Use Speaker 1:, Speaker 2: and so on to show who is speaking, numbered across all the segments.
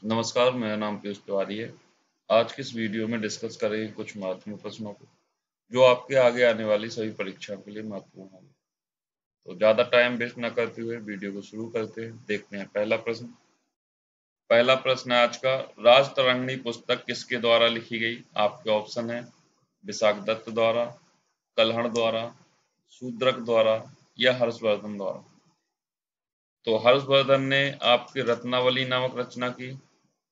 Speaker 1: नमस्कार, मेरा नाम पीयूष तिवारी है। आज की इस वीडियो में डिस्कस करेंगे कुछ महत्वपूर्ण प्रश्नों को, जो आपके आगे आने वाली सभी परीक्षाओं के लिए महत्वपूर्ण होंगे। तो ज़्यादा टाइम वेस्ट न करते हुए वीडियो को शुरू करते हैं। देखते हैं पहला प्रश्न। पहला प्रश्न है आज का, राजतरंगिणी पुस्तक किसके द्वारा लिखी गई? आपके ऑप्शन है विशाख दत्त द्वारा, कल्हड़ द्वारा, शूद्रक द्वारा या हर्षवर्धन द्वारा। तो हर्षवर्धन ने आपकी रत्नावली नामक रचना की,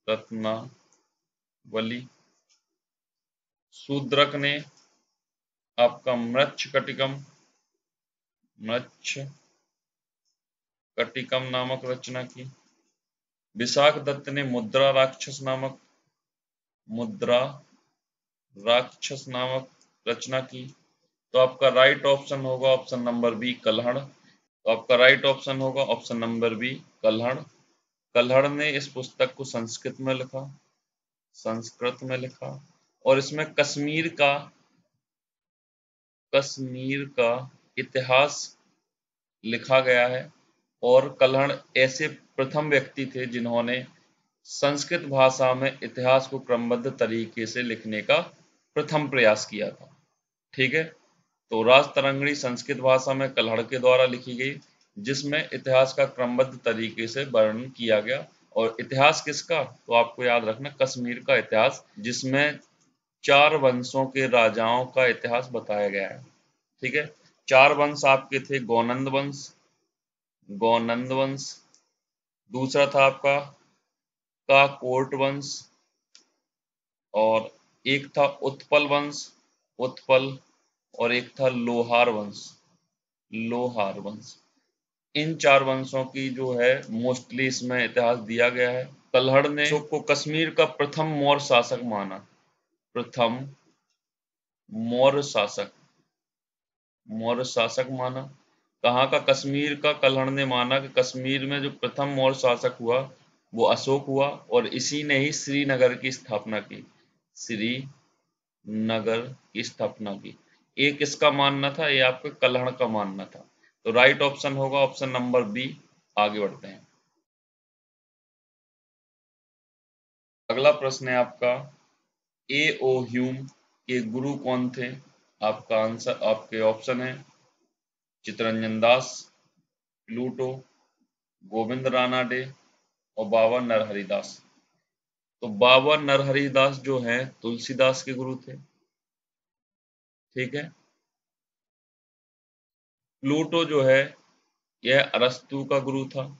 Speaker 1: रत्नावली। शूद्रक ने आपका मृच्छकटिकम नामक रचना की। विशाख दत्त ने मुद्रा राक्षस नामक रचना की। तो आपका राइट ऑप्शन होगा ऑप्शन नंबर बी, कल्हड़। तो आपका राइट ऑप्शन होगा ऑप्शन नंबर बी, कल्हड़। कल्हड़ ने इस पुस्तक को संस्कृत में लिखा और इसमें कश्मीर का इतिहास लिखा गया है। और कल्हड़ ऐसे प्रथम व्यक्ति थे जिन्होंने संस्कृत भाषा में इतिहास को क्रमबद्ध तरीके से लिखने का प्रथम प्रयास किया था। ठीक है, तो राजतरंगिणी संस्कृत भाषा में कल्हड़ के द्वारा लिखी गई, जिसमें इतिहास का क्रमबद्ध तरीके से वर्णन किया गया। और इतिहास किसका? तो आपको याद रखना, कश्मीर का इतिहास, जिसमें 4 वंशों के राजाओं का इतिहास बताया गया है। ठीक है, 4 वंश आपके थे, गौनंद वंश, दूसरा था आपका काकोट वंश, और एक था उत्पल और एक था लोहार वंश। इन 4 वंशों की जो है मोस्टली इसमें इतिहास दिया गया है। कल्हड़ ने अशोक को कश्मीर का प्रथम मौर्य शासक माना। कहाँ का? कश्मीर का। कल्हड़ ने माना कि कश्मीर में जो प्रथम मौर्य शासक हुआ वो अशोक हुआ, और इसी ने ही श्रीनगर की स्थापना की। ये किसका मानना था? ये आपके कल्हड़ का मानना था। तो राइट ऑप्शन होगा ऑप्शन नंबर बी। आगे बढ़ते हैं। अगला प्रश्न है आपका, ए ओ ह्यूम के गुरु कौन थे? आपका आंसर, आपके ऑप्शन है चित्तरंजन दास, प्लूटो, गोविंद रानाडे और बाबा नरहरि दास। तो बाबा नरहरि दास जो हैं तुलसीदास के गुरु थे। ठीक है, प्लूटो जो है यह अरस्तु का गुरु था,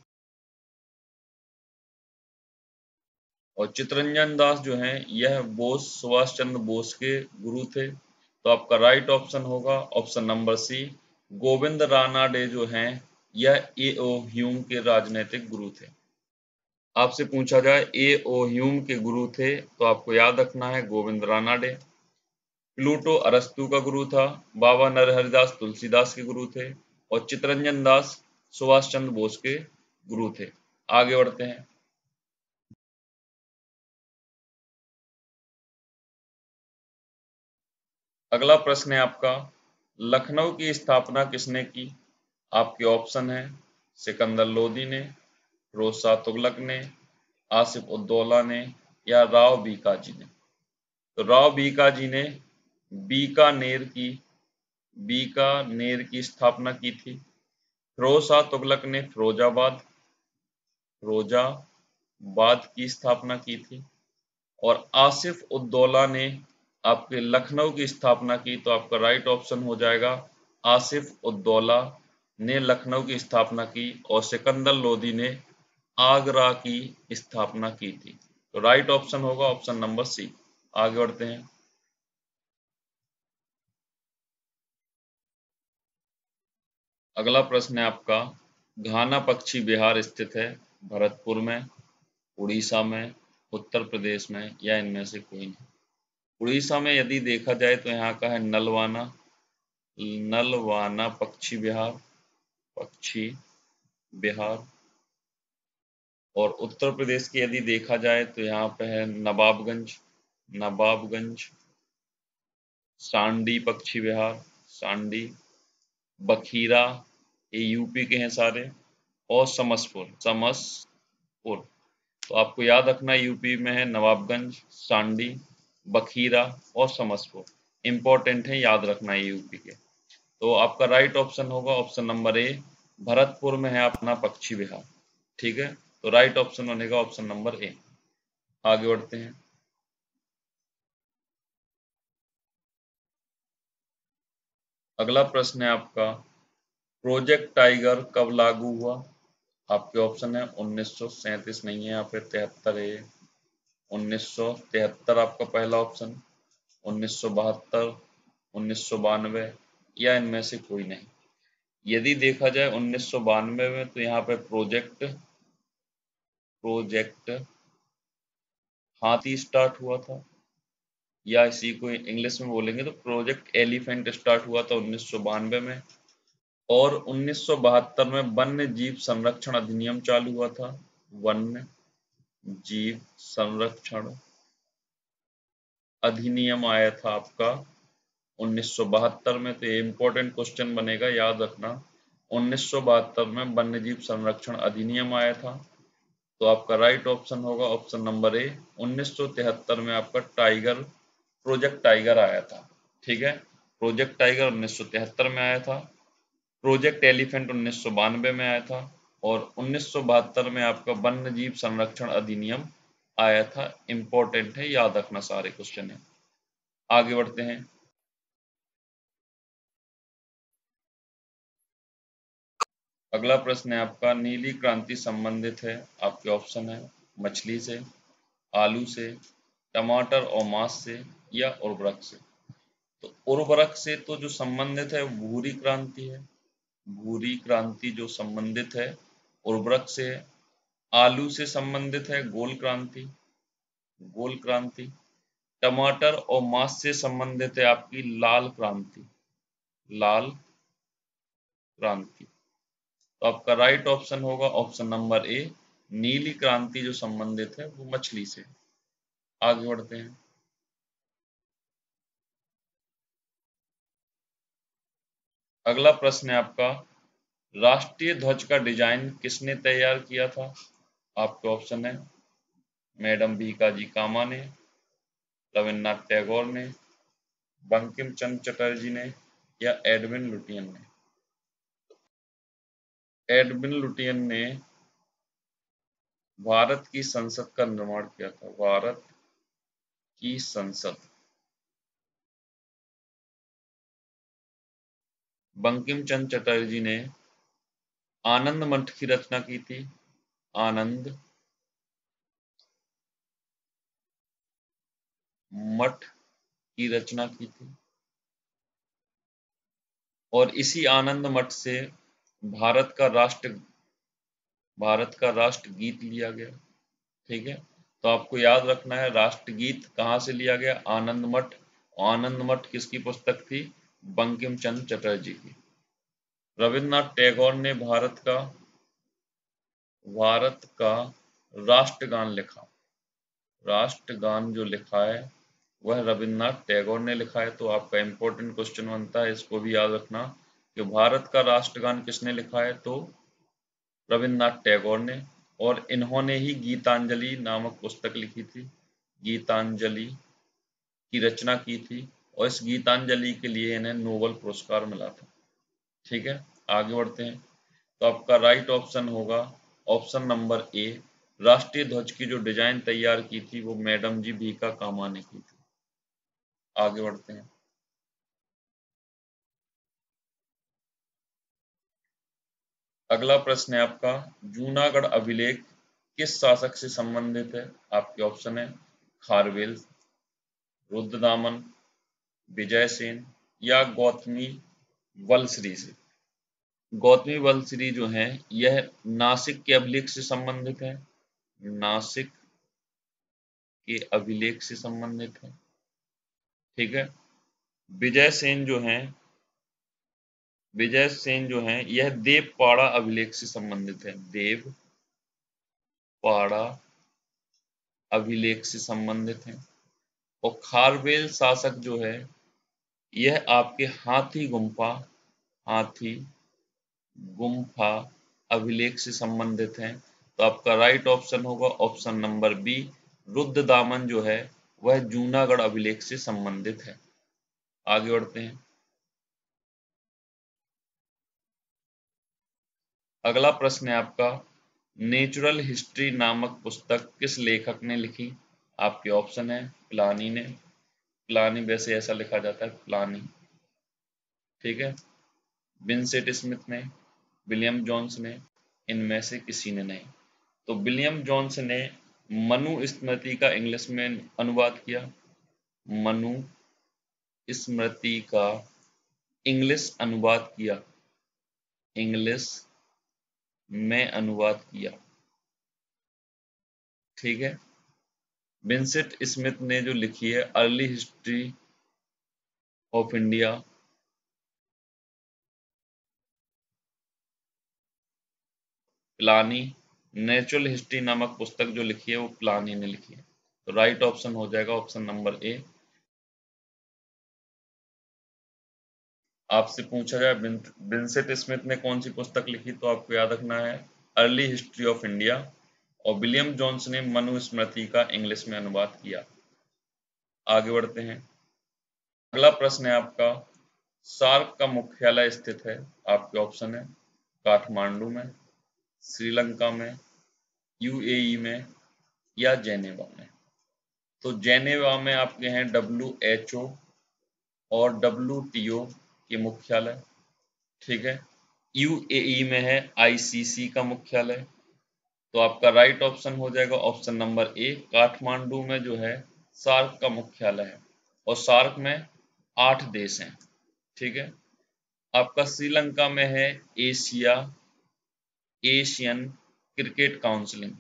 Speaker 1: और चित्तरंजन दास जो हैं यह सुभाष चंद्र बोस के गुरु थे। तो आपका राइट ऑप्शन होगा option number C, Govind Ranade जो हैं यह ए ओ ह्यूम के राजनैतिक गुरु थे। आपसे पूछा जाए ए ओ ह्यूम के गुरु थे, तो आपको याद रखना है गोविंद रानाडे। प्लूटो अरस्तु का गुरु था, बाबा नरहरिदास तुलसीदास के गुरु थे, और चित्तरंजन दास सुभाष चंद्र बोस के गुरु थे। आगे बढ़ते हैं। अगला प्रश्न है आपका, लखनऊ की स्थापना किसने की? आपके ऑप्शन है सिकंदर लोदी ने, फिरोज शाह तुगलक ने, आसिफ उद्दौला ने या राव बीकाजी ने। तो राव बीकाजी ने बीकानेर की स्थापना की थी। फिरोज शाह तुगलक ने फिरोजाबाद की स्थापना की थी, और आसिफ उद्दौला ने आपके लखनऊ की स्थापना की। तो आपका राइट ऑप्शन हो जाएगा आसिफ उद्दौला ने लखनऊ की स्थापना की, और सिकंदर लोदी ने आगरा की स्थापना की थी। तो राइट ऑप्शन होगा ऑप्शन नंबर सी। आगे बढ़ते हैं। अगला प्रश्न है आपका, घाना पक्षी विहार स्थित है भरतपुर में, उड़ीसा में, उत्तर प्रदेश में या इनमें से कोई नहीं। उड़ीसा में यदि देखा जाए तो यहाँ का है नलवाना पक्षी विहार। और उत्तर प्रदेश की यदि देखा जाए तो यहाँ पे है नवाबगंज सांडी पक्षी विहार, सांडी, बखीरा, ये यूपी के हैं सारे, और समसपुर। तो आपको याद रखना यूपी में है नवाबगंज, सांडी, बखीरा और समसपुर। इंपॉर्टेंट है, याद रखना है यूपी के। तो आपका राइट ऑप्शन होगा ऑप्शन नंबर ए, भरतपुर में है अपना पक्षी विहार। ठीक है, तो राइट ऑप्शन बनेगा ऑप्शन नंबर ए। आगे बढ़ते हैं। अगला प्रश्न है आपका, प्रोजेक्ट टाइगर कब लागू हुआ? आपके ऑप्शन है 1937 नहीं है, यहाँ पे 73 है। 1973 आपका पहला ऑप्शन, 1972, 1992 या इनमें से कोई नहीं। यदि देखा जाए 1992 में, तो यहाँ पे प्रोजेक्ट हाथी स्टार्ट हुआ था, या इसी को इंग्लिश में बोलेंगे तो प्रोजेक्ट एलिफेंट स्टार्ट हुआ था 1992 में। और 1972 में वन्य जीव संरक्षण अधिनियम चालू हुआ था। वन्य जीव संरक्षण अधिनियम आया था आपका 1972 में। तो ये इंपॉर्टेंट क्वेश्चन बनेगा, याद रखना। 1972 में वन्य जीव संरक्षण अधिनियम आया था। तो आपका राइट ऑप्शन होगा ऑप्शन नंबर ए। 1973 में आपका प्रोजेक्ट टाइगर आया था। ठीक है, प्रोजेक्ट टाइगर 1973 में आया था। प्रोजेक्ट एलिफेंट 1992 में आया था। और 1972 में आपका वन्य जीव संरक्षण अधिनियम आया था। इंपॉर्टेंट है, याद रखना सारे क्वेश्चन है। आगे बढ़ते हैं। अगला प्रश्न है आपका, नीली क्रांति संबंधित है, आपके ऑप्शन है मछली से, आलू से, टमाटर और मांस से या उर्वरक से। तो उर्वरक से तो जो संबंधित है वो भूरी क्रांति है। भूरी क्रांति जो संबंधित है उर्वरक से है। आलू से संबंधित है गोल क्रांति, गोल क्रांति। टमाटर और मांस से संबंधित है आपकी लाल क्रांति, लाल क्रांति। तो आपका राइट ऑप्शन होगा ऑप्शन नंबर ए, नीली क्रांति जो संबंधित है वो मछली से। आगे बढ़ते हैं। अगला प्रश्न है आपका, राष्ट्रीय ध्वज का डिजाइन किसने तैयार किया था? आपके ऑप्शन है मैडम भीकाजी कामा ने, रविन्द्रनाथ टैगोर ने, बंकिम चंद्र चटर्जी ने या एडविन लुटियन ने। एडविन लुटियन ने भारत की संसद का निर्माण किया था, भारत की संसद। बंकिम चंद्र चटर्जी ने आनंद मठ की रचना की थी, आनंद मठ की रचना की थी। और इसी आनंद मठ से भारत का राष्ट्र गीत लिया गया। ठीक है, तो आपको याद रखना है राष्ट्रगीत कहाँ से लिया गया, आनंद मठ। आनंद मठ किसकी पुस्तक थी? बंकिम चंद्र चटर्जी की। रविन्द्रनाथ टैगोर ने भारत का राष्ट्रगान लिखा। राष्ट्रगान जो लिखा है वह रविन्द्रनाथ टैगोर ने लिखा है। तो आपका इंपॉर्टेंट क्वेश्चन बनता है, इसको भी याद रखना कि भारत का राष्ट्रगान किसने लिखा है, तो रविन्द्रनाथ टैगोर ने। और इन्होंने ही गीतांजलि नामक पुस्तक लिखी थी, गीतांजलि की रचना की थी। और इस गीतांजलि के लिए इन्हें नोबेल पुरस्कार मिला था। ठीक है, आगे बढ़ते हैं। तो आपका राइट ऑप्शन होगा ऑप्शन नंबर ए, राष्ट्रीय ध्वज की जो डिजाइन तैयार की थी वो मैडम जी भीका कामा ने की थी। आगे बढ़ते हैं। अगला प्रश्न है आपका, जूनागढ़ अभिलेख किस शासक से संबंधित है? आपके ऑप्शन है खारवेल, रुद्रदामन, विजयसेन या गौतमी वलश्री से। गौतमी वलश्री जो हैं यह नासिक के अभिलेख से संबंधित है, नासिक के अभिलेख से संबंधित है। ठीक है, विजय सेन जो हैं यह देवपाड़ा अभिलेख से संबंधित है, देवपाड़ा अभिलेख से संबंधित है। और खारवेल शासक जो है यह आपके हाथी गुम्फा अभिलेख से संबंधित हैं। तो आपका राइट ऑप्शन होगा ऑप्शन नंबर बी, रुद्रदामन जो है वह जूनागढ़ अभिलेख से संबंधित है। आगे बढ़ते हैं। अगला प्रश्न है आपका, नेचुरल हिस्ट्री नामक पुस्तक किस लेखक ने लिखी? आपके ऑप्शन है प्लानी ने, प्लानी वैसे ऐसा लिखा जाता है प्लानी, ठीक है, विंसेंट स्मिथ ने, विलियम जोन्स ने, इनमें से किसी ने नहीं। तो विलियम जोन्स ने मनु स्मृति का इंग्लिश में अनुवाद किया, मनु स्मृति का इंग्लिश अनुवाद किया, इंग्लिश में अनुवाद किया, ठीक है। विंसेंट स्मिथ ने जो लिखी है early history of India, Pliny natural history नामक पुस्तक जो लिखी है वो प्लानी ने लिखी है। तो राइट ऑप्शन हो जाएगा ऑप्शन नंबर ए। आपसे पूछा जाए विंसेंट स्मिथ ने कौन सी पुस्तक लिखी, तो आपको याद रखना है अर्ली हिस्ट्री ऑफ इंडिया, और विलियम जोन्स ने मनुस्मृति का इंग्लिश में अनुवाद किया। आगे बढ़ते हैं। अगला प्रश्न है आपका, सार्क का मुख्यालय स्थित है? आपके ऑप्शन है काठमांडू में, श्रीलंका में, यूएई में, या जेनेवा में। तो जेनेवा में आपके हैं WHO और WTO के मुख्यालय, ठीक है। यूएई में है ICC का मुख्यालय। तो आपका राइट ऑप्शन हो जाएगा ऑप्शन नंबर ए, काठमांडू में जो है सार्क का मुख्यालय है, और सार्क में 8 देश हैं, ठीक है। आपका श्रीलंका में है एशियन क्रिकेट काउंसिल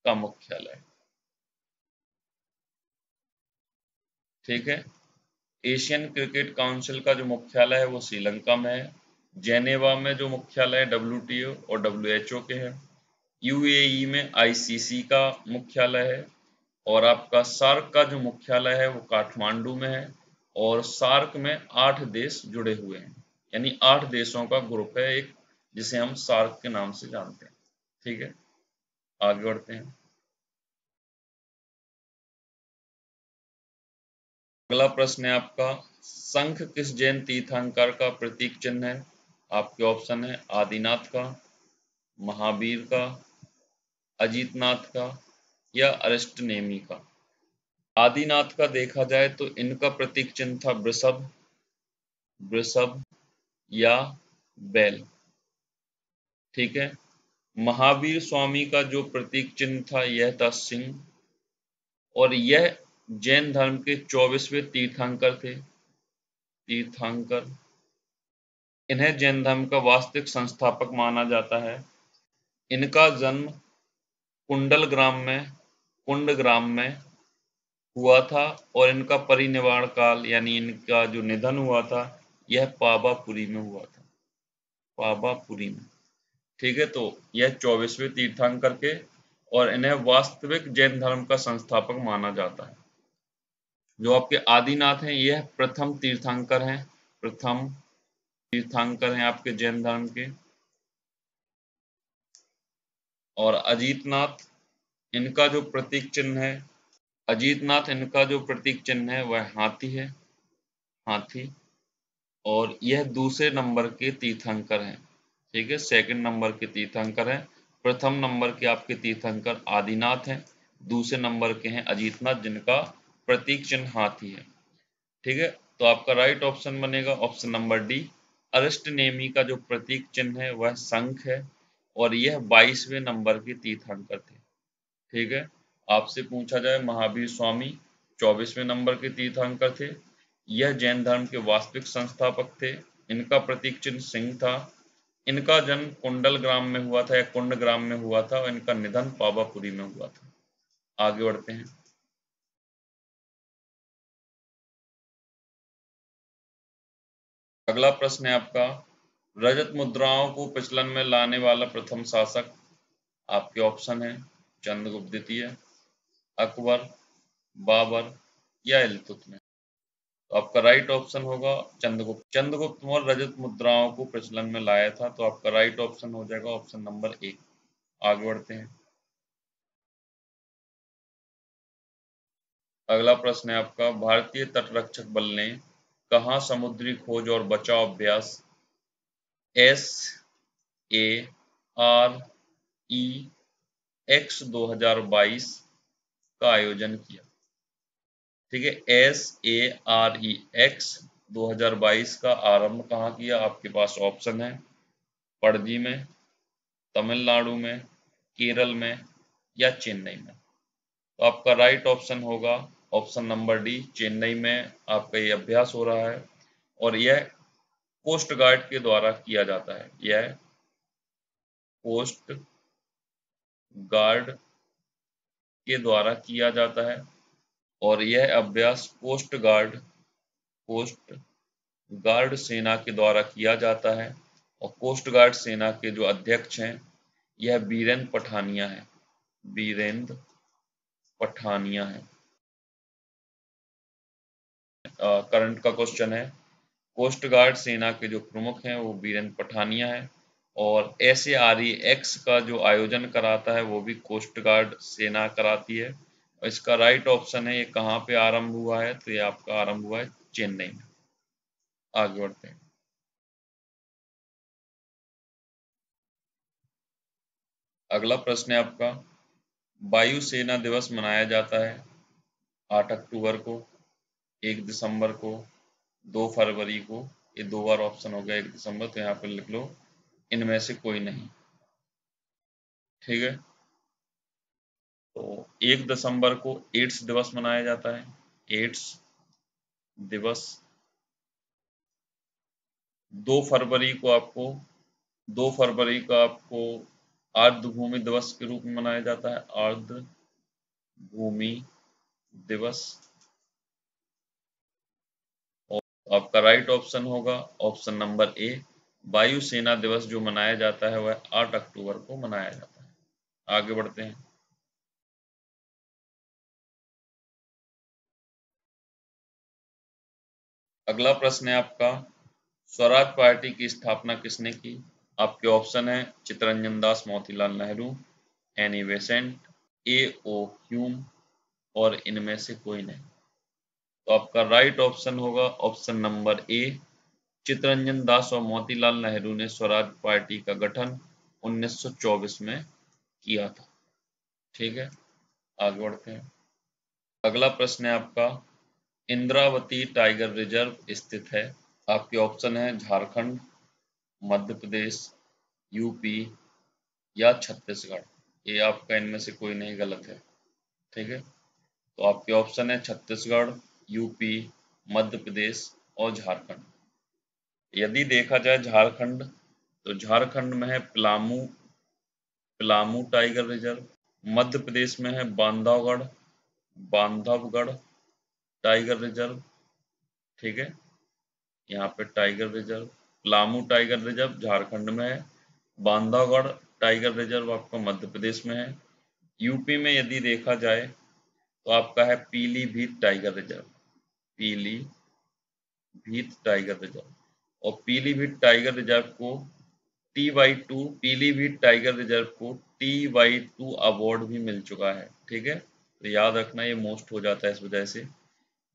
Speaker 1: का मुख्यालय, ठीक है। एशियन क्रिकेट काउंसिल का जो मुख्यालय है वो श्रीलंका में है। जेनेवा में जो मुख्यालय है WTO और WHO के हैं। यूएई में ICC का मुख्यालय है, और आपका सार्क का जो मुख्यालय है वो काठमांडू में है, और सार्क में 8 देश जुड़े हुए हैं, यानी 8 देशों का ग्रुप है एक, जिसे हम सार्क के नाम से जानते हैं, ठीक है। आगे बढ़ते हैं। अगला प्रश्न है आपका, शंख किस जैन तीर्थंकर का प्रतीक चिन्ह है? आपके ऑप्शन है आदिनाथ का, महावीर का, अजीतनाथ का, या अरिष्टनेमी का। आदिनाथ का देखा जाए तो इनका प्रतीक चिन्ह था वृषभ, वृषभ या बैल, ठीक है। महावीर स्वामी का जो प्रतीक चिन्ह था यह था सिंह, और यह जैन धर्म के 24वें तीर्थंकर, इन्हें जैन धर्म का वास्तविक संस्थापक माना जाता है। इनका जन्म कुंडग्राम में हुआ था, और इनका परिनिर्वाण काल यानी इनका जो निधन हुआ था यह पावापुरी में हुआ था, पावापुरी में, ठीक है। तो यह 24वें तीर्थंकर के, और इन्हें वास्तविक जैन धर्म का संस्थापक माना जाता है। जो आपके आदिनाथ हैं यह प्रथम तीर्थंकर हैं, प्रथम तीर्थंकर हैं आपके जैन धर्म के। और अजीतनाथ इनका जो प्रतीक चिन्ह है वह हाथी है, हाथी, और यह दूसरे नंबर के तीर्थंकर हैं, ठीक है, सेकंड नंबर के तीर्थंकर हैं। प्रथम नंबर के आपके तीर्थंकर आदिनाथ हैं, दूसरे नंबर के हैं अजीतनाथ जिनका प्रतीक चिन्ह हाथी है, ठीक है। तो आपका राइट ऑप्शन बनेगा ऑप्शन नंबर डी, अरिष्टनेमी का जो प्रतीक चिन्ह है वह शंख है, और यह 22वें नंबर के तीर्थंकर थे, ठीक है। आपसे पूछा जाए महावीर स्वामी 24वें नंबर के तीर्थंकर थे, यह जैन धर्म के वास्तविक संस्थापक थे, इनका प्रतीक चिन्ह सिंह था, इनका जन्म कुंडलग्राम में हुआ था या कुंडग्राम में हुआ था, और इनका निधन पावापुरी में हुआ था। आगे बढ़ते हैं। अगला प्रश्न है आपका, रजत मुद्राओं को प्रचलन में लाने वाला प्रथम शासक? आपके ऑप्शन है चंद्रगुप्त द्वितीय, अकबर, बाबर, या इल्तुतमिश। तो आपका राइट ऑप्शन होगा चंद्रगुप्त। चंद्रगुप्त मौर्य रजत मुद्राओं को प्रचलन में लाया था, तो आपका राइट ऑप्शन हो जाएगा ऑप्शन नंबर ए। आगे बढ़ते हैं। अगला प्रश्न है आपका, भारतीय तटरक्षक बल ने कहाँ समुद्री खोज और बचाव अभ्यास SAREX 2022 का आयोजन किया? ठीक है, SAREX 2022 का आरंभ कहाँ किया? आपके पास ऑप्शन है पणजी में, तमिलनाडु में, केरल में या चेन्नई में। तो आपका राइट ऑप्शन होगा ऑप्शन नंबर डी, चेन्नई में आपका ये अभ्यास हो रहा है और यह कोस्ट गार्ड के द्वारा किया जाता है। यह कोस्ट गार्ड के द्वारा किया जाता है और यह अभ्यास कोस्ट गार्ड सेना के द्वारा किया जाता है और कोस्ट गार्ड सेना के जो अध्यक्ष हैं यह बीरेंद्र पठानिया है। बीरेंद्र पठानिया है। करंट का क्वेश्चन है, कोस्ट गार्ड सेना के जो प्रमुख हैं वो बीरेंद्र पठानिया है और SAREX का जो आयोजन कराता है वो भी कोस्ट गार्ड सेना कराती है। इसका राइट ऑप्शन है ये कहाँ पे आरंभ हुआ है? तो ये आपका आरंभ हुआ है चेन्नई में। आगे बढ़ते हैं। अगला प्रश्न है आपका, वायु सेना दिवस मनाया जाता है 8 अक्टूबर को, 1 दिसंबर को, 2 फरवरी को। ये 2 बार ऑप्शन हो गया 1 दिसंबर, तो यहाँ पर लिख लो इनमें से कोई नहीं। ठीक है, तो 1 दिसंबर को एड्स दिवस मनाया जाता है, एड्स दिवस। 2 फरवरी को आपको 2 फरवरी को आपको आर्द्र भूमि दिवस के रूप में मनाया जाता है, आर्द्र भूमि दिवस। और आपका राइट ऑप्शन होगा ऑप्शन नंबर ए, वायु सेना दिवस जो मनाया जाता है वह 8 अक्टूबर को मनाया जाता है। आगे बढ़ते हैं। अगला प्रश्न है आपका, स्वराज पार्टी की स्थापना किसने की? आपके ऑप्शन है Chittaranjan Das Motilal Nehru, Annie Besant, A.O. Hume और इनमें से कोई नहीं। तो आपका राइट ऑप्शन होगा option number A, Chittaranjan Das और मोतीलाल नेहरू ने स्वराज पार्टी का गठन 1924 में किया था। ठीक है, आगे बढ़ते हैं। अगला प्रश्न है आपका, इंद्रावती टाइगर रिजर्व स्थित है? आपके ऑप्शन है झारखंड, मध्य प्रदेश, यूपी या छत्तीसगढ़। ये आपका इनमें से कोई नहीं, गलत है। ठीक है, तो आपके ऑप्शन है छत्तीसगढ़, यूपी, मध्य प्रदेश और झारखंड। यदि देखा जाए झारखंड, तो झारखंड में है पलामू टाइगर रिजर्व। मध्य प्रदेश में है बांधवगढ़ टाइगर रिजर्व। ठीक है, यहाँ पे tiger reserve, Palamu tiger reserve Jharkhand में है, बांधवगढ़ टाइगर रिजर्व आपका मध्य प्रदेश में है। यूपी में यदि देखा जाए तो आपका है Pilibhit tiger reserve, Pilibhit tiger reserve. और पीलीभीत टाइगर रिजर्व को TY2 पीलीभीत टाइगर रिजर्व को TY2 अवार्ड भी मिल चुका है। ठीक है, तो याद रखना ये मोस्ट हो जाता है इस वजह से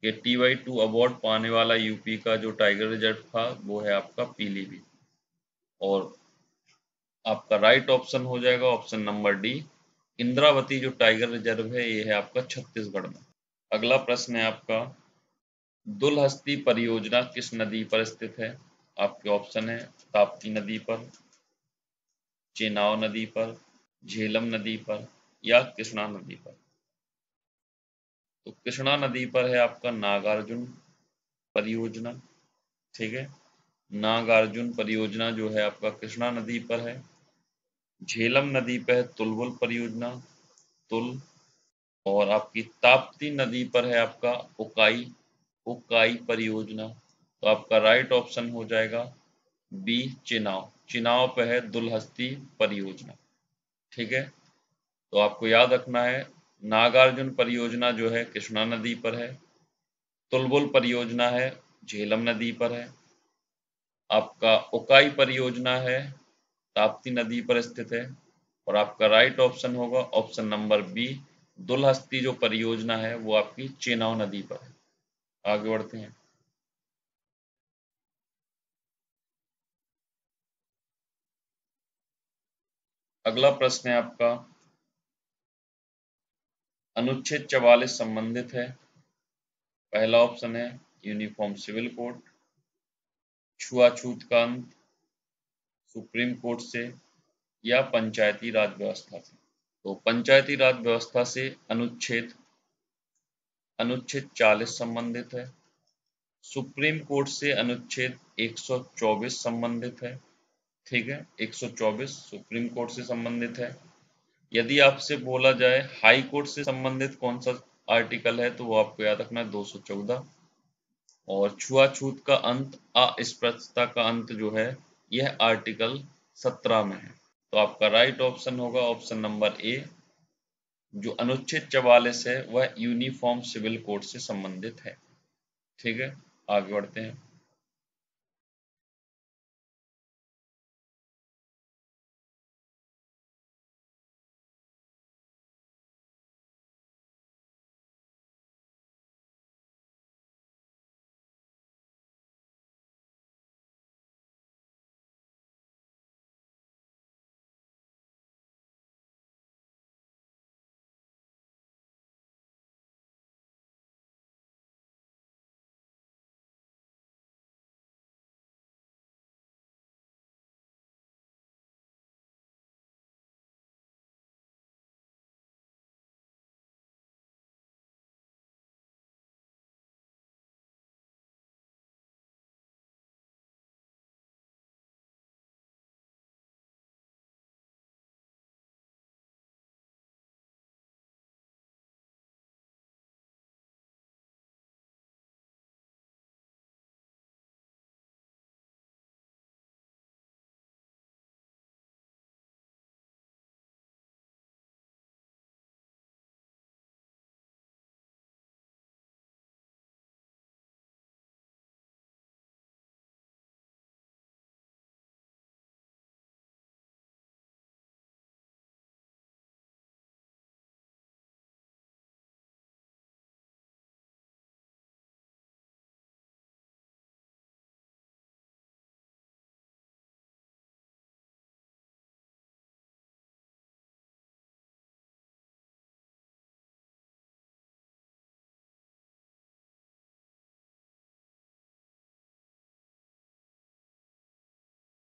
Speaker 1: कि TY2 अवार्ड पाने वाला यूपी का जो टाइगर रिजर्व था वो है आपका पीलीभीत। और आपका राइट ऑप्शन हो जाएगा ऑप्शन नंबर डी, इंद्रावती जो टाइगर रिजर्व है ये है आपका छत्तीसगढ़ में। अगला प्रश्न है आपका, दुलहस्ती परियोजना किस नदी पर स्थित है? आपके ऑप्शन है ताप्ती नदी पर, चेनाब नदी पर, झेलम नदी पर या कृष्णा नदी पर। तो कृष्णा नदी पर है आपका नागार्जुन परियोजना। ठीक है, नागार्जुन परियोजना जो है आपका कृष्णा नदी पर है। झेलम नदी पर है तुलबुल परियोजना, तुल। और आपकी ताप्ती नदी पर है आपका उकाई परियोजना। तो आपका राइट ऑप्शन हो जाएगा बी, चेनाब। चेनाब पे है दुलहस्ती परियोजना। ठीक है, तो आपको याद रखना है नागार्जुन परियोजना जो है कृष्णा नदी पर है तुलबुल परियोजना है, झेलम नदी पर है। आपका उकाई परियोजना है, ताप्ती नदी पर स्थित है। और आपका राइट ऑप्शन होगा ऑप्शन नंबर बी, दुलहस्ती जो परियोजना है वो आपकी चेनाब नदी पर है। आगे बढ़ते हैं। अगला प्रश्न है आपका, अनुच्छेद 44 संबंधित है। पहला ऑप्शन है यूनिफॉर्म सिविल कोड, छुआछूत का अंत, सुप्रीम कोर्ट से, या पंचायती राज व्यवस्था से। तो पंचायती राज व्यवस्था से अनुच्छेद अनुच्छेद 40 संबंधित है। सुप्रीम कोर्ट से अनुच्छेद 124 संबंधित है। ठीक है, 124 सुप्रीम कोर्ट से संबंधित है। यदि आपसे बोला जाए हाई कोर्ट से संबंधित कौन सा आर्टिकल है, तो वो आपको याद रखना है 214। और छुआछूत का अंत, अस्पृश्यता का अंत जो है, यह आर्टिकल 17 में है। तो आपका राइट ऑप्शन होगा ऑप्शन नंबर ए, जो अनुच्छेद 44 है वह यूनिफॉर्म सिविल कोड से संबंधित है। ठीक है, आगे बढ़ते हैं।